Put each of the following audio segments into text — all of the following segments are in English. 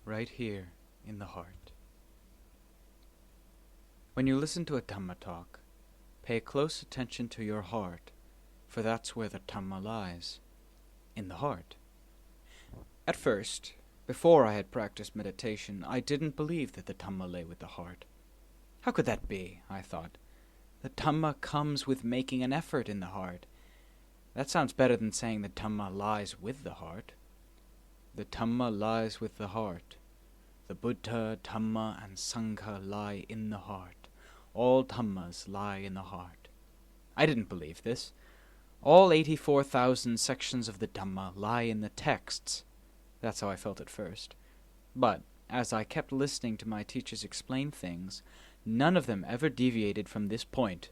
right here in the heart. When you listen to a Dhamma talk, pay close attention to your heart, for that's where the Dhamma lies, in the heart. At first, before I had practiced meditation, I didn't believe that the Dhamma lay with the heart. How could that be? I thought. The Dhamma comes with making an effort in the heart. That sounds better than saying the Dhamma lies with the heart. The Dhamma lies with the heart. The Buddha, Dhamma, and Sangha lie in the heart. All Dhammas lie in the heart. I didn't believe this. All 84,000 sections of the Dhamma lie in the texts. That's how I felt at first. But as I kept listening to my teachers explain things, none of them ever deviated from this point.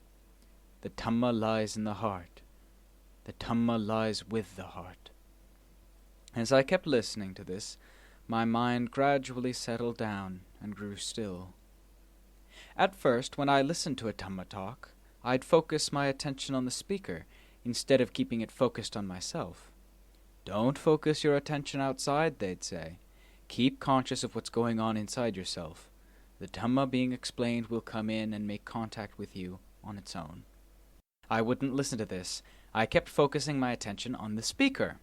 The Dhamma lies in the heart. The Dhamma lies with the heart. As I kept listening to this, my mind gradually settled down and grew still. At first, when I listened to a Dhamma talk, I'd focus my attention on the speaker instead of keeping it focused on myself. Don't focus your attention outside, they'd say. Keep conscious of what's going on inside yourself. The Dhamma being explained will come in and make contact with you on its own. I wouldn't listen to this. I kept focusing my attention on the speaker.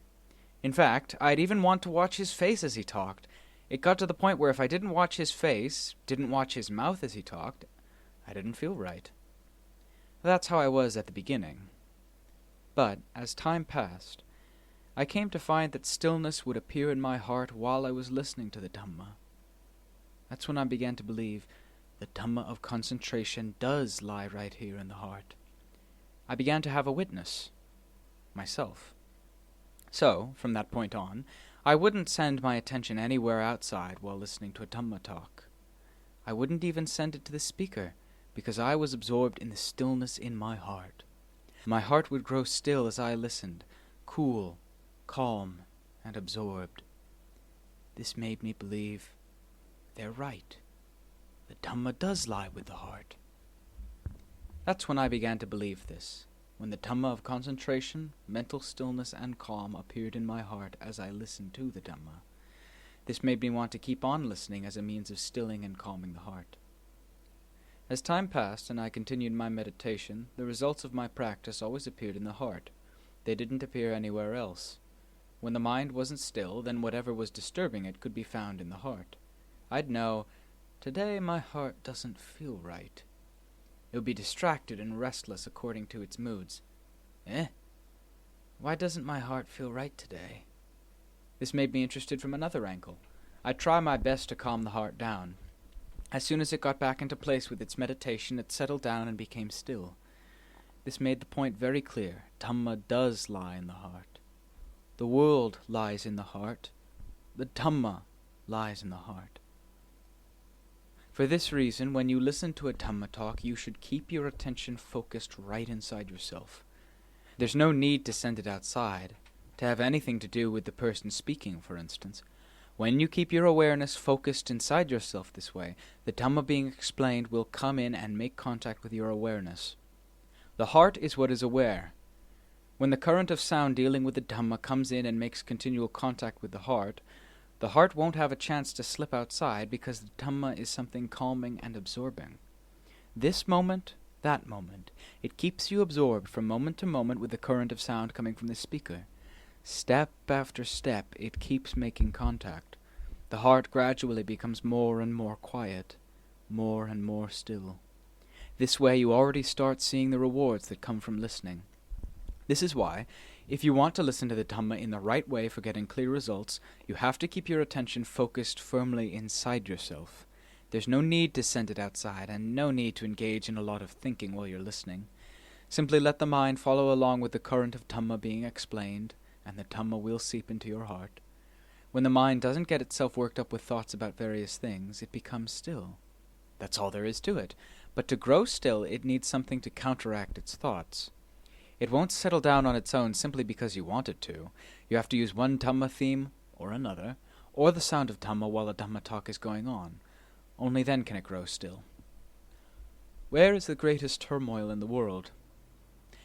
In fact, I'd even want to watch his face as he talked. It got to the point where if I didn't watch his face, didn't watch his mouth as he talked, I didn't feel right. That's how I was at the beginning. But as time passed, I came to find that stillness would appear in my heart while I was listening to the Dhamma. That's when I began to believe the Dhamma of concentration does lie right here in the heart. I began to have a witness, myself. So, from that point on, I wouldn't send my attention anywhere outside while listening to a Dhamma talk. I wouldn't even send it to the speaker, because I was absorbed in the stillness in my heart. My heart would grow still as I listened, cool, calm, and absorbed. This made me believe they're right. The Dhamma does lie with the heart. That's when I began to believe this, when the Dhamma of concentration, mental stillness, and calm appeared in my heart as I listened to the Dhamma. This made me want to keep on listening as a means of stilling and calming the heart. As time passed and I continued my meditation, the results of my practice always appeared in the heart. They didn't appear anywhere else. When the mind wasn't still, then whatever was disturbing it could be found in the heart. I'd know, today my heart doesn't feel right. It would be distracted and restless according to its moods. Why doesn't my heart feel right today? This made me interested from another angle. I'd try my best to calm the heart down. As soon as it got back into place with its meditation, it settled down and became still. This made the point very clear. Dhamma does lie in the heart. The world lies in the heart. The Dhamma lies in the heart. For this reason, when you listen to a Dhamma talk, you should keep your attention focused right inside yourself. There's no need to send it outside, to have anything to do with the person speaking, for instance. When you keep your awareness focused inside yourself this way, the Dhamma being explained will come in and make contact with your awareness. The heart is what is aware. When the current of sound dealing with the Dhamma comes in and makes continual contact with the heart won't have a chance to slip outside because the Dhamma is something calming and absorbing. This moment, that moment, it keeps you absorbed from moment to moment with the current of sound coming from the speaker. Step after step, it keeps making contact. The heart gradually becomes more and more quiet, more and more still. This way you already start seeing the rewards that come from listening. This is why, if you want to listen to the Dhamma in the right way for getting clear results, you have to keep your attention focused firmly inside yourself. There's no need to send it outside, and no need to engage in a lot of thinking while you're listening. Simply let the mind follow along with the current of Dhamma being explained, and the Dhamma will seep into your heart. When the mind doesn't get itself worked up with thoughts about various things, it becomes still. That's all there is to it. But to grow still, it needs something to counteract its thoughts. It won't settle down on its own simply because you want it to. You have to use one Dhamma theme, or another, or the sound of Dhamma while a Dhamma talk is going on. Only then can it grow still. Where is the greatest turmoil in the world?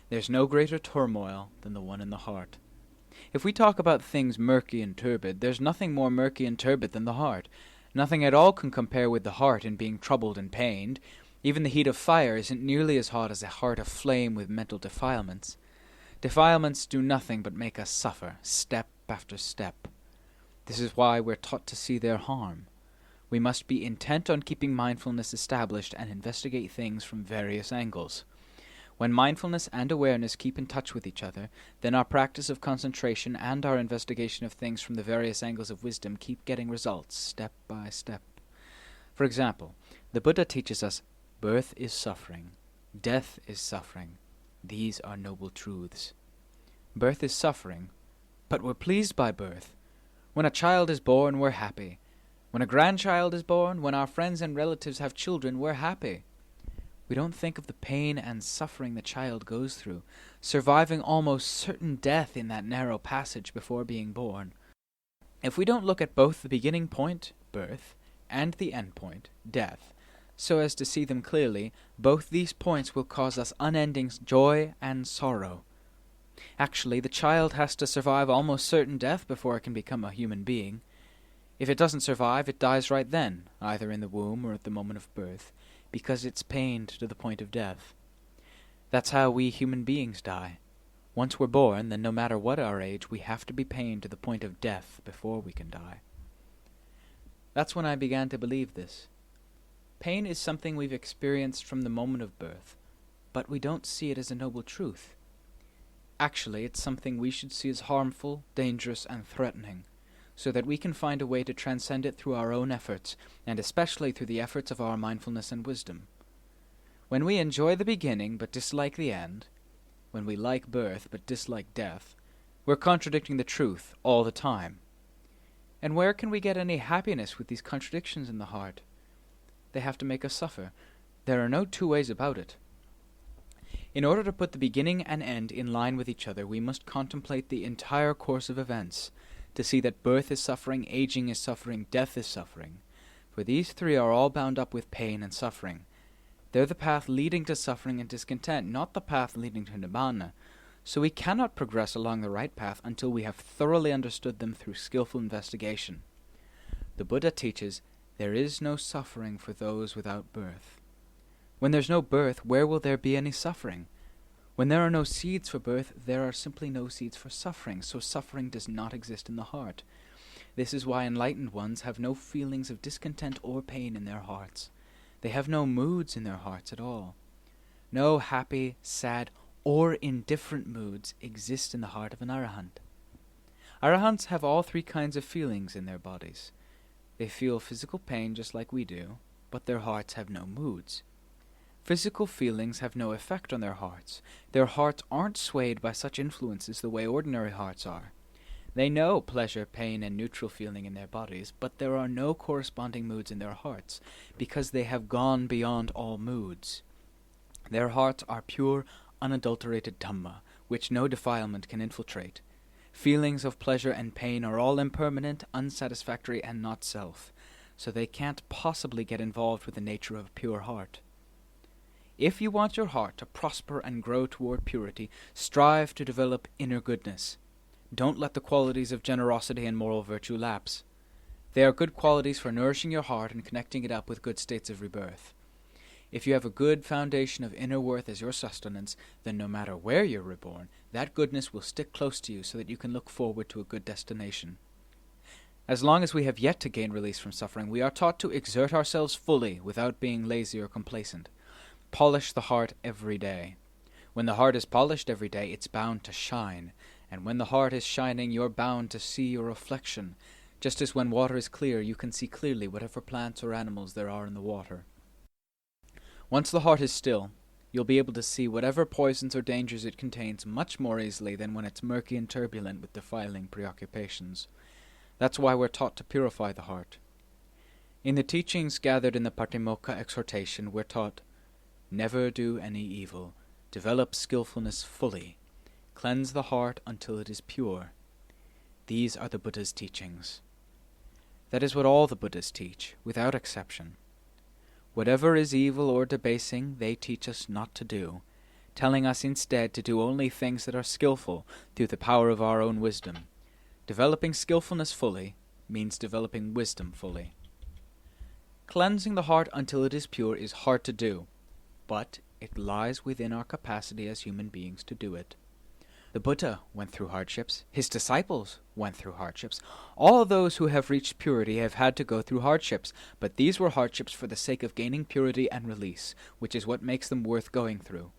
There's no greater turmoil than the one in the heart. If we talk about things murky and turbid, there's nothing more murky and turbid than the heart. Nothing at all can compare with the heart in being troubled and pained. Even the heat of fire isn't nearly as hot as a heart aflame with mental defilements. Defilements do nothing but make us suffer, step after step. This is why we're taught to see their harm. We must be intent on keeping mindfulness established and investigate things from various angles. When mindfulness and awareness keep in touch with each other, then our practice of concentration and our investigation of things from the various angles of wisdom keep getting results, step by step. For example, the Buddha teaches us, birth is suffering, death is suffering. These are noble truths. Birth is suffering, but we're pleased by birth. When a child is born, we're happy. When a grandchild is born, when our friends and relatives have children, we're happy. We don't think of the pain and suffering the child goes through, surviving almost certain death in that narrow passage before being born. If we don't look at both the beginning point, birth, and the end point, death, so as to see them clearly, both these points will cause us unending joy and sorrow. Actually, the child has to survive almost certain death before it can become a human being. If it doesn't survive, it dies right then, either in the womb or at the moment of birth, because it's pained to the point of death. That's how we human beings die. Once we're born, then no matter what our age, we have to be pained to the point of death before we can die. That's when I began to believe this. Pain is something we've experienced from the moment of birth, but we don't see it as a noble truth. Actually, it's something we should see as harmful, dangerous, and threatening, so that we can find a way to transcend it through our own efforts, and especially through the efforts of our mindfulness and wisdom. When we enjoy the beginning but dislike the end, when we like birth but dislike death, we're contradicting the truth all the time. And where can we get any happiness with these contradictions in the heart? They have to make us suffer. There are no two ways about it. In order to put the beginning and end in line with each other, we must contemplate the entire course of events, to see that birth is suffering, aging is suffering, death is suffering. For these three are all bound up with pain and suffering. They're the path leading to suffering and discontent, not the path leading to nibbana. So we cannot progress along the right path until we have thoroughly understood them through skillful investigation. The Buddha teaches, there is no suffering for those without birth. When there's no birth, where will there be any suffering? When there are no seeds for birth, there are simply no seeds for suffering, so suffering does not exist in the heart. This is why enlightened ones have no feelings of discontent or pain in their hearts. They have no moods in their hearts at all. No happy, sad, or indifferent moods exist in the heart of an arahant. Arahants have all three kinds of feelings in their bodies. They feel physical pain just like we do, but their hearts have no moods. Physical feelings have no effect on their hearts. Their hearts aren't swayed by such influences the way ordinary hearts are. They know pleasure, pain, and neutral feeling in their bodies, but there are no corresponding moods in their hearts, because they have gone beyond all moods. Their hearts are pure, unadulterated Dhamma, which no defilement can infiltrate. Feelings of pleasure and pain are all impermanent, unsatisfactory, and not self, so they can't possibly get involved with the nature of a pure heart. If you want your heart to prosper and grow toward purity, strive to develop inner goodness. Don't let the qualities of generosity and moral virtue lapse. They are good qualities for nourishing your heart and connecting it up with good states of rebirth. If you have a good foundation of inner worth as your sustenance, then no matter where you're reborn, that goodness will stick close to you so that you can look forward to a good destination. As long as we have yet to gain release from suffering, we are taught to exert ourselves fully without being lazy or complacent. Polish the heart every day. When the heart is polished every day, it's bound to shine. And when the heart is shining, you're bound to see your reflection. Just as when water is clear, you can see clearly whatever plants or animals there are in the water. Once the heart is still, you'll be able to see whatever poisons or dangers it contains much more easily than when it's murky and turbulent with defiling preoccupations. That's why we're taught to purify the heart. In the teachings gathered in the Patimokkha exhortation, we're taught, never do any evil, develop skillfulness fully, cleanse the heart until it is pure. These are the Buddha's teachings. That is what all the Buddhas teach, without exception. Whatever is evil or debasing, they teach us not to do, telling us instead to do only things that are skillful through the power of our own wisdom. Developing skillfulness fully means developing wisdom fully. Cleansing the heart until it is pure is hard to do, but it lies within our capacity as human beings to do it. The Buddha went through hardships. His disciples went through hardships. All those who have reached purity have had to go through hardships, but these were hardships for the sake of gaining purity and release, which is what makes them worth going through.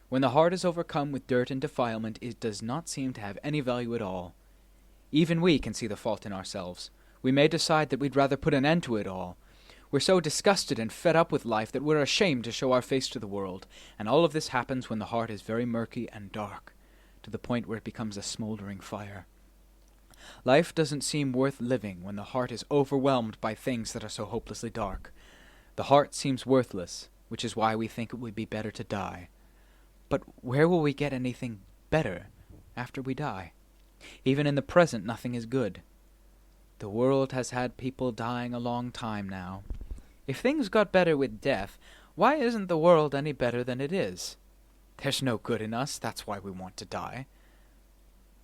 When the heart is overcome with dirt and defilement, it does not seem to have any value at all. Even we can see the fault in ourselves. We may decide that we'd rather put an end to it all. We're so disgusted and fed up with life that we're ashamed to show our face to the world, and all of this happens when the heart is very murky and dark, to the point where it becomes a smoldering fire. Life doesn't seem worth living when the heart is overwhelmed by things that are so hopelessly dark. The heart seems worthless, which is why we think it would be better to die. But where will we get anything better after we die? Even in the present, nothing is good. The world has had people dying a long time now. If things got better with death, why isn't the world any better than it is? There's no good in us, that's why we want to die.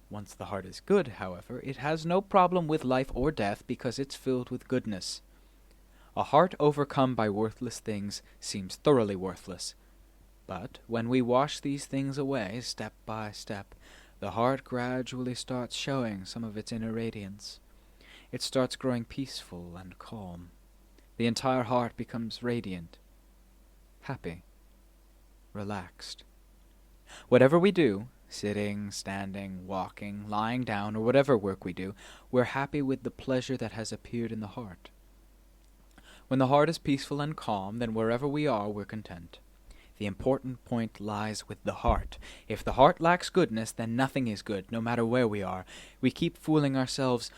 Once the heart is good, however, it has no problem with life or death because it's filled with goodness. A heart overcome by worthless things seems thoroughly worthless. But when we wash these things away, step by step, the heart gradually starts showing some of its inner radiance. It starts growing peaceful and calm. The entire heart becomes radiant, happy, relaxed. Whatever we do, sitting, standing, walking, lying down, or whatever work we do, we're happy with the pleasure that has appeared in the heart. When the heart is peaceful and calm, then wherever we are, we're content. The important point lies with the heart. If the heart lacks goodness, then nothing is good, no matter where we are. We keep fooling ourselves.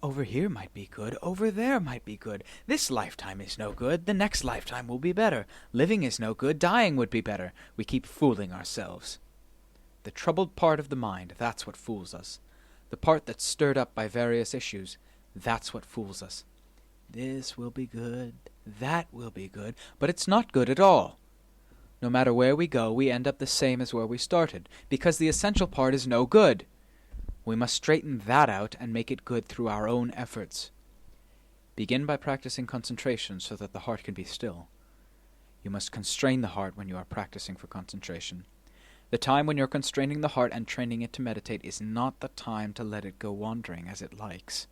Over here might be good, over there might be good. This lifetime is no good, the next lifetime will be better. Living is no good, dying would be better. We keep fooling ourselves. The troubled part of the mind, that's what fools us. The part that's stirred up by various issues, that's what fools us. This will be good, that will be good, but it's not good at all. No matter where we go, we end up the same as where we started, because the essential part is no good. We must straighten that out and make it good through our own efforts. Begin by practicing concentration so that the heart can be still. You must constrain the heart when you are practicing for concentration. The time when you're constraining the heart and training it to meditate is not the time to let it go wandering as it likes.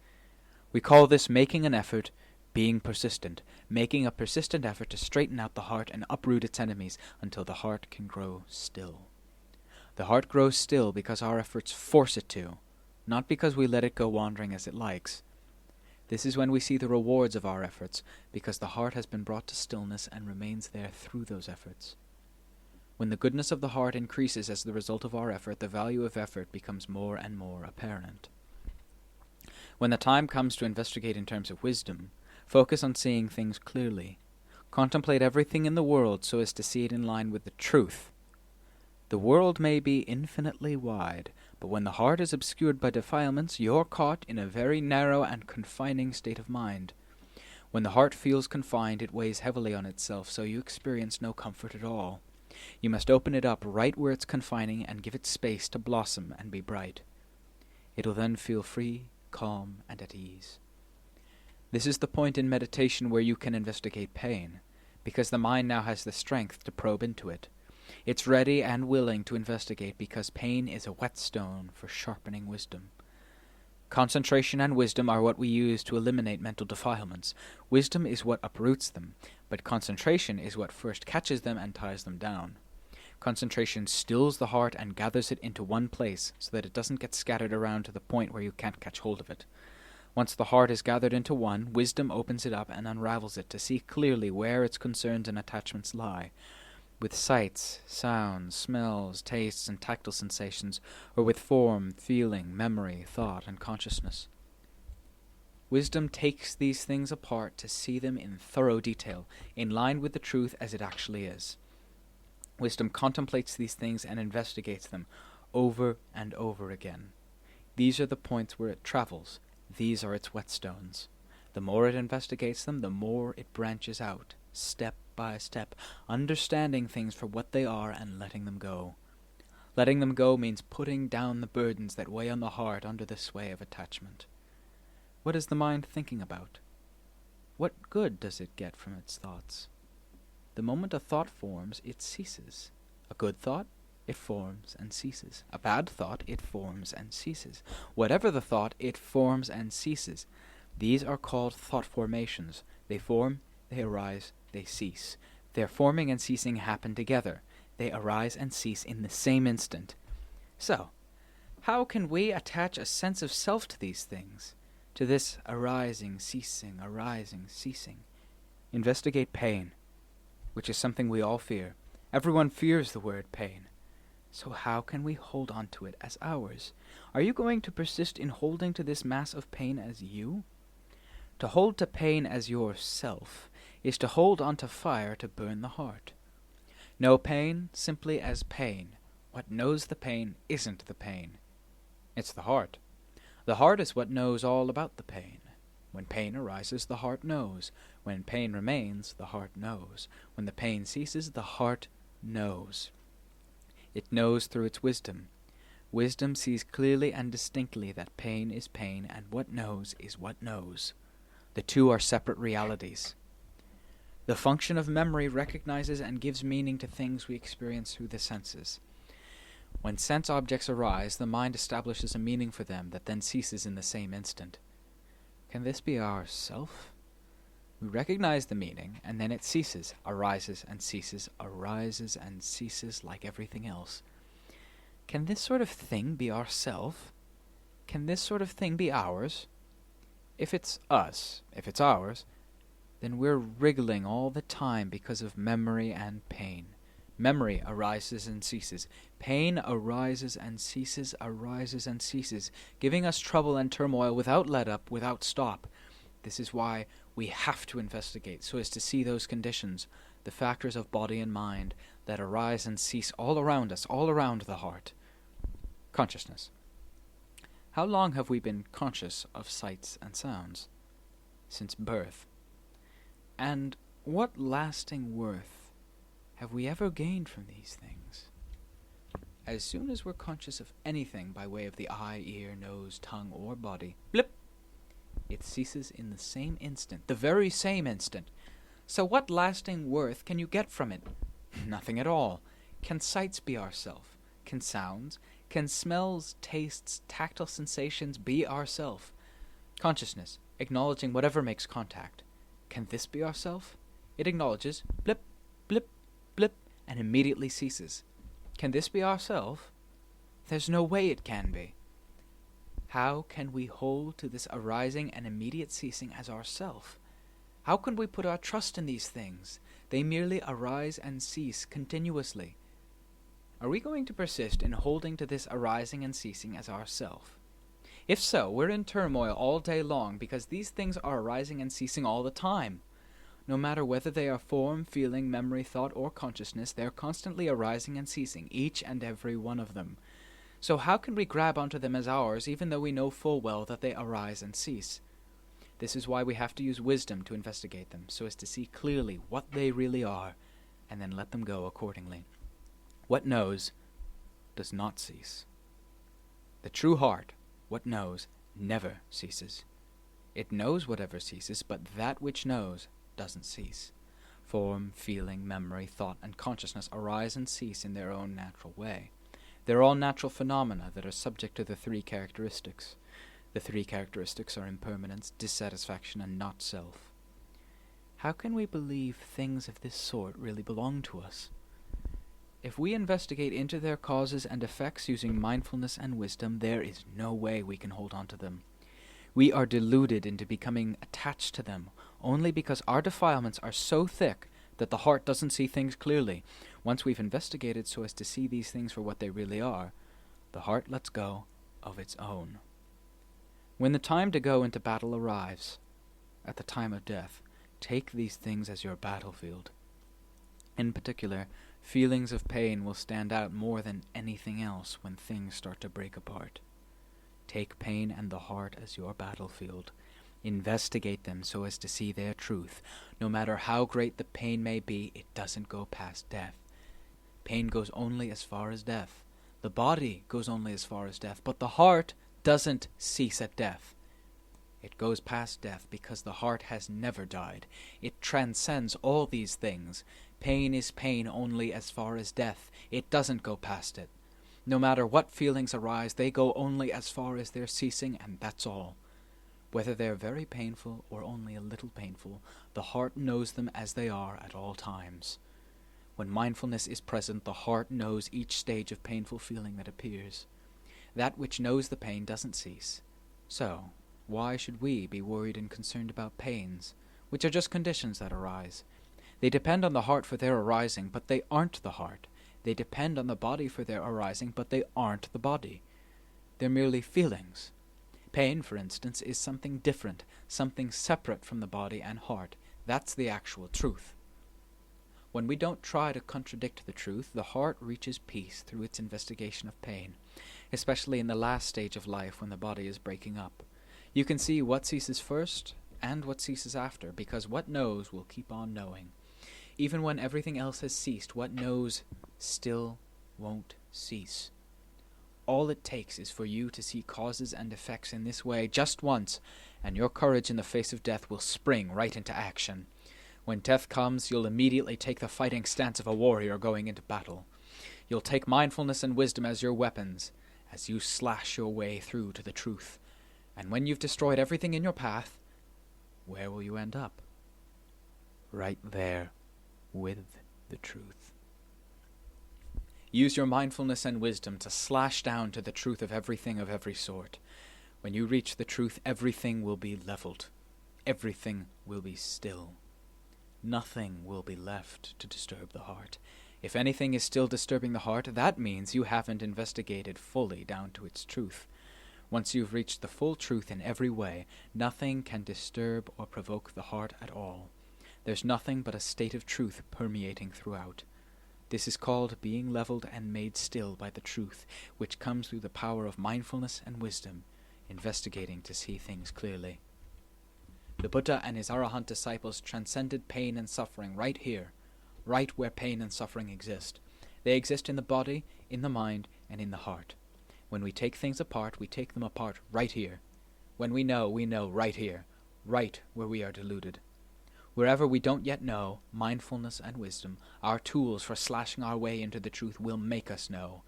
We call this making an effort, being persistent, making a persistent effort to straighten out the heart and uproot its enemies until the heart can grow still. The heart grows still because our efforts force it to, not because we let it go wandering as it likes. This is when we see the rewards of our efforts, because the heart has been brought to stillness and remains there through those efforts. When the goodness of the heart increases as the result of our effort, the value of effort becomes more and more apparent. When the time comes to investigate in terms of wisdom, focus on seeing things clearly. Contemplate everything in the world so as to see it in line with the truth. The world may be infinitely wide, but when the heart is obscured by defilements, you're caught in a very narrow and confining state of mind. When the heart feels confined, it weighs heavily on itself, so you experience no comfort at all. You must open it up right where it's confining and give it space to blossom and be bright. It'll then feel free, calm, and at ease. This is the point in meditation where you can investigate pain, because the mind now has the strength to probe into it. It's ready and willing to investigate because pain is a whetstone for sharpening wisdom. Concentration and wisdom are what we use to eliminate mental defilements. Wisdom is what uproots them, but concentration is what first catches them and ties them down. Concentration stills the heart and gathers it into one place so that it doesn't get scattered around to the point where you can't catch hold of it. Once the heart is gathered into one, wisdom opens it up and unravels it to see clearly where its concerns and attachments lie. With sights, sounds, smells, tastes, and tactile sensations, or with form, feeling, memory, thought, and consciousness. Wisdom takes these things apart to see them in thorough detail, in line with the truth as it actually is. Wisdom contemplates these things and investigates them over and over again. These are the points where it travels. These are its whetstones. The more it investigates them, the more it branches out, step by step, understanding things for what they are and letting them go. Letting them go means putting down the burdens that weigh on the heart under the sway of attachment. What is the mind thinking about? what good does it get from its thoughts? The moment a thought forms, it ceases. A good thought, it forms and ceases. A bad thought, it forms and ceases. Whatever the thought, it forms and ceases. These are called thought formations. They form, they arise, they cease. Their forming and ceasing happen together. They arise and cease in the same instant. So, how can we attach a sense of self to these things? To this arising, ceasing, arising, ceasing? Investigate pain, which is something we all fear. Everyone fears the word pain. So how can we hold on to it as ours? Are you going to persist in holding to this mass of pain as you? To hold to pain as yourself is to hold on to fire to burn the heart. Know pain simply as pain. What knows the pain isn't the pain. It's the heart. The heart is what knows all about the pain. When pain arises, the heart knows. When pain remains, the heart knows. When the pain ceases, the heart knows. It knows through its wisdom. Wisdom sees clearly and distinctly that pain is pain, and what knows is what knows. The two are separate realities. The function of memory recognizes and gives meaning to things we experience through the senses. When sense objects arise, the mind establishes a meaning for them that then ceases in the same instant. Can this be our self? We recognize the meaning, and then it ceases, arises and ceases like everything else. Can this sort of thing be our self? Can this sort of thing be ours? If it's us, if it's ours, then we're wriggling all the time because of memory and pain. Memory arises and ceases. Pain arises and ceases, giving us trouble and turmoil without let-up, without stop. This is why we have to investigate, so as to see those conditions, the factors of body and mind that arise and cease all around us, all around the heart. Consciousness. How long have we been conscious of sights and sounds? Since birth. And what lasting worth have we ever gained from these things? As soon as we're conscious of anything by way of the eye, ear, nose, tongue, or body, blip, it ceases in the same instant, the very same instant. So what lasting worth can you get from it? Nothing at all. Can sights be ourself? Can sounds? Can smells, tastes, tactile sensations be ourself? Consciousness, acknowledging whatever makes contact. Can this be ourself? It acknowledges, blip, blip, blip, and immediately ceases. Can this be ourself? There's no way it can be. How can we hold to this arising and immediate ceasing as ourself? How can we put our trust in these things? They merely arise and cease continuously. Are we going to persist in holding to this arising and ceasing as ourself? If so, we're in turmoil all day long because these things are arising and ceasing all the time. No matter whether they are form, feeling, memory, thought, or consciousness, they are constantly arising and ceasing, each and every one of them. So how can we grab onto them as ours, even though we know full well that they arise and cease? This is why we have to use wisdom to investigate them, so as to see clearly what they really are, and then let them go accordingly. What knows does not cease. The true heart, what knows, never ceases. It knows whatever ceases, but that which knows doesn't cease. Form, feeling, memory, thought, and consciousness arise and cease in their own natural way. They're all natural phenomena that are subject to the three characteristics. The three characteristics are impermanence, dissatisfaction, and not self. How can we believe things of this sort really belong to us? If we investigate into their causes and effects using mindfulness and wisdom, there is no way we can hold on to them. We are deluded into becoming attached to them only because our defilements are so thick that the heart doesn't see things clearly. Once we've investigated so as to see these things for what they really are, the heart lets go of its own. When the time to go into battle arrives, at the time of death, take these things as your battlefield. In particular, feelings of pain will stand out more than anything else when things start to break apart. Take pain and the heart as your battlefield. Investigate them so as to see their truth. No matter how great the pain may be, it doesn't go past death. Pain goes only as far as death. The body goes only as far as death, but the heart doesn't cease at death. It goes past death because the heart has never died. It transcends all these things. Pain is pain only as far as death. It doesn't go past it. No matter what feelings arise, they go only as far as their ceasing, and that's all. Whether they're very painful or only a little painful, the heart knows them as they are at all times. When mindfulness is present, the heart knows each stage of painful feeling that appears. That which knows the pain doesn't cease. So, why should we be worried and concerned about pains, which are just conditions that arise? They depend on the heart for their arising, but they aren't the heart. They depend on the body for their arising, but they aren't the body. They're merely feelings. Pain, for instance, is something different, something separate from the body and heart. That's the actual truth. When we don't try to contradict the truth, the heart reaches peace through its investigation of pain, especially in the last stage of life when the body is breaking up. You can see what ceases first and what ceases after, because what knows will keep on knowing. Even when everything else has ceased, what knows still won't cease. All it takes is for you to see causes and effects in this way just once, and your courage in the face of death will spring right into action. When death comes, you'll immediately take the fighting stance of a warrior going into battle. You'll take mindfulness and wisdom as your weapons, as you slash your way through to the truth. And when you've destroyed everything in your path, where will you end up? Right there, with the truth. Use your mindfulness and wisdom to slash down to the truth of everything of every sort. When you reach the truth, everything will be leveled. Everything will be still. Nothing will be left to disturb the heart. If anything is still disturbing the heart, that means you haven't investigated fully down to its truth. Once you've reached the full truth in every way, nothing can disturb or provoke the heart at all. There's nothing but a state of truth permeating throughout. This is called being leveled and made still by the truth, which comes through the power of mindfulness and wisdom, investigating to see things clearly. The Buddha and his Arahant disciples transcended pain and suffering right here, right where pain and suffering exist. They exist in the body, in the mind, and in the heart. When we take things apart, we take them apart right here. When we know right here, right where we are deluded. Wherever we don't yet know, mindfulness and wisdom, our tools for slashing our way into the truth, will make us know.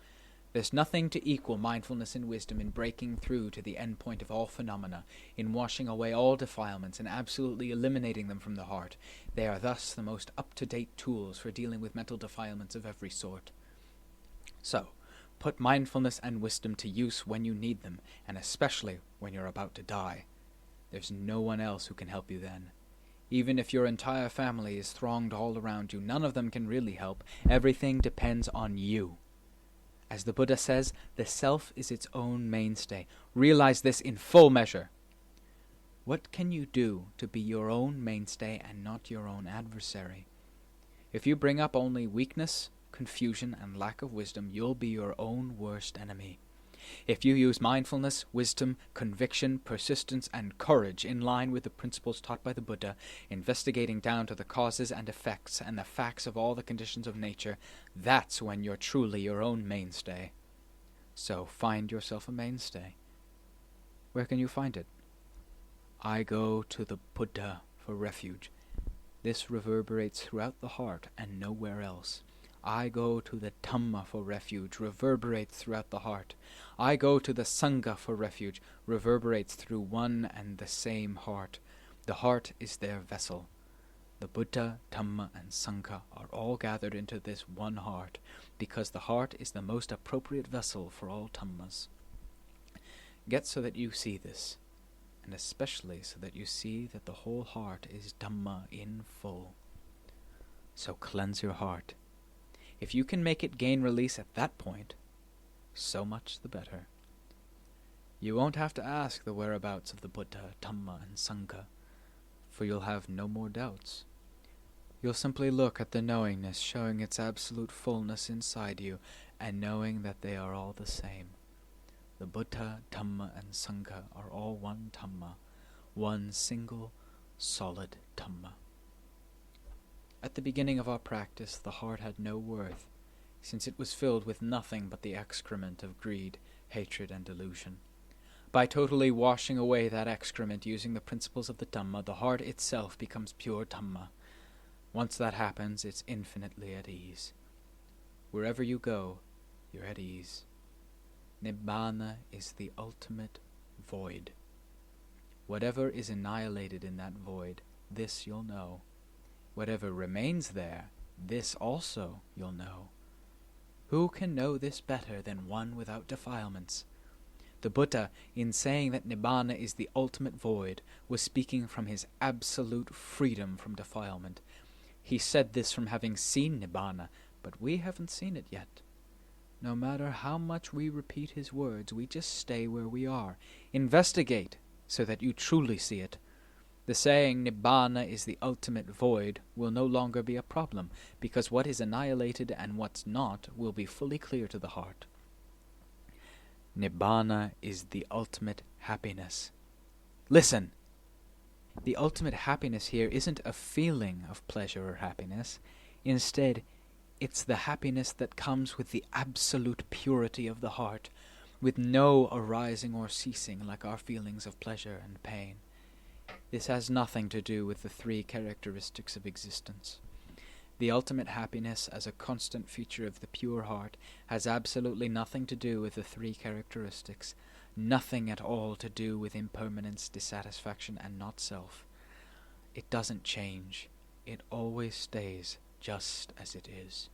There's nothing to equal mindfulness and wisdom in breaking through to the end point of all phenomena, in washing away all defilements and absolutely eliminating them from the heart. They are thus the most up-to-date tools for dealing with mental defilements of every sort. So, put mindfulness and wisdom to use when you need them, and especially when you're about to die. There's no one else who can help you then. Even if your entire family is thronged all around you, none of them can really help. Everything depends on you. As the Buddha says, the self is its own mainstay. Realize this in full measure. What can you do to be your own mainstay and not your own adversary? If you bring up only weakness, confusion, and lack of wisdom, you'll be your own worst enemy. If you use mindfulness, wisdom, conviction, persistence, and courage in line with the principles taught by the Buddha, investigating down to the causes and effects and the facts of all the conditions of nature, that's when you're truly your own mainstay. So find yourself a mainstay. Where can you find it? I go to the Buddha for refuge. This reverberates throughout the heart and nowhere else. I go to the Dhamma for refuge, reverberates throughout the heart. I go to the Sangha for refuge, reverberates through one and the same heart. The heart is their vessel. The Buddha, Dhamma, and Sangha are all gathered into this one heart, because the heart is the most appropriate vessel for all Dhammas. Get so that you see this, and especially so that you see that the whole heart is Dhamma in full. So cleanse your heart. If you can make it gain release at that point, so much the better. You won't have to ask the whereabouts of the Buddha, Dhamma, and Sangha, for you'll have no more doubts. You'll simply look at the knowingness showing its absolute fullness inside you, and knowing that they are all the same. The Buddha, Dhamma, and Sangha are all one Dhamma, one single, solid Dhamma. At the beginning of our practice, the heart had no worth, since it was filled with nothing but the excrement of greed, hatred, and delusion. By totally washing away that excrement using the principles of the Dhamma, the heart itself becomes pure Dhamma. Once that happens, it's infinitely at ease. Wherever you go, you're at ease. Nibbana is the ultimate void. Whatever is annihilated in that void, this you'll know. Whatever remains there, this also you'll know. Who can know this better than one without defilements? The Buddha, in saying that Nibbana is the ultimate void, was speaking from his absolute freedom from defilement. He said this from having seen Nibbana, but we haven't seen it yet. No matter how much we repeat his words, we just stay where we are. Investigate so that you truly see it. The saying Nibbana is the ultimate void will no longer be a problem, because what is annihilated and what's not will be fully clear to the heart. Nibbana is the ultimate happiness. Listen! The ultimate happiness here isn't a feeling of pleasure or happiness. Instead, it's the happiness that comes with the absolute purity of the heart, with no arising or ceasing like our feelings of pleasure and pain. This has nothing to do with the three characteristics of existence. The ultimate happiness as a constant feature of the pure heart has absolutely nothing to do with the three characteristics, nothing at all to do with impermanence, dissatisfaction, and not self. It doesn't change. It always stays just as it is.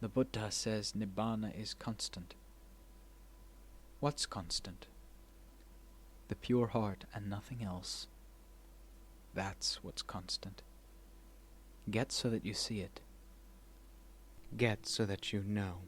The Buddha says Nibbana is constant. What's constant? The pure heart and nothing else. That's what's constant. Get so that you see it. Get so that you know.